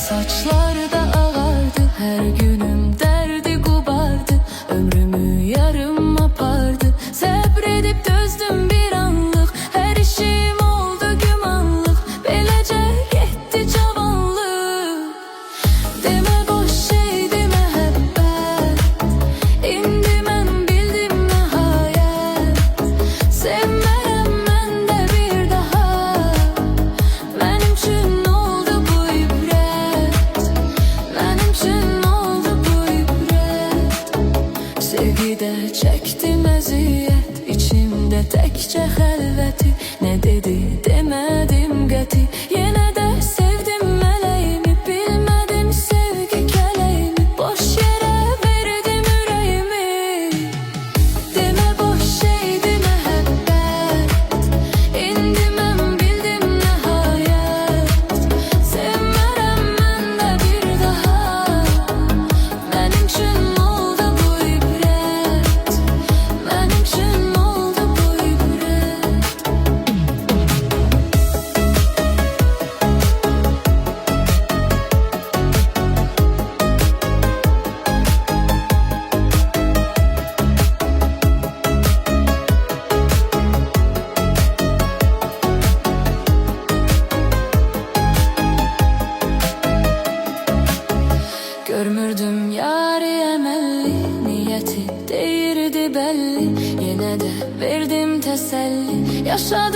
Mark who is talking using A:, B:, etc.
A: Saçları da ağardı, her günüm derdi kubardı. Ömrümü yarım apardı, sabredip dözdüm bir anlık. Her işim oldu gümanlık, beləcə getdi cavanlık. Demə boş şeydi məhəbbət, indi mən bildim nəhayət. Sevmərəm mən də bir daha, mənim üçün sevgide çektim eziyet, içimde tekçe xəlvəti. Ne dedi demedim qəti, yenə də sevdim mələyimi. Bilmədim sevgi kələyimi, boş yerə verdim ürəyimi. Demə boş şeydi məhəbbət, indi mən bildim nəhayət. Sevmərəm mən də bir daha, mənim üçün görmürdüm yari əməlli, niyyəti deyirdi bəlli. Yenə də verdim təsəlli, yaşadım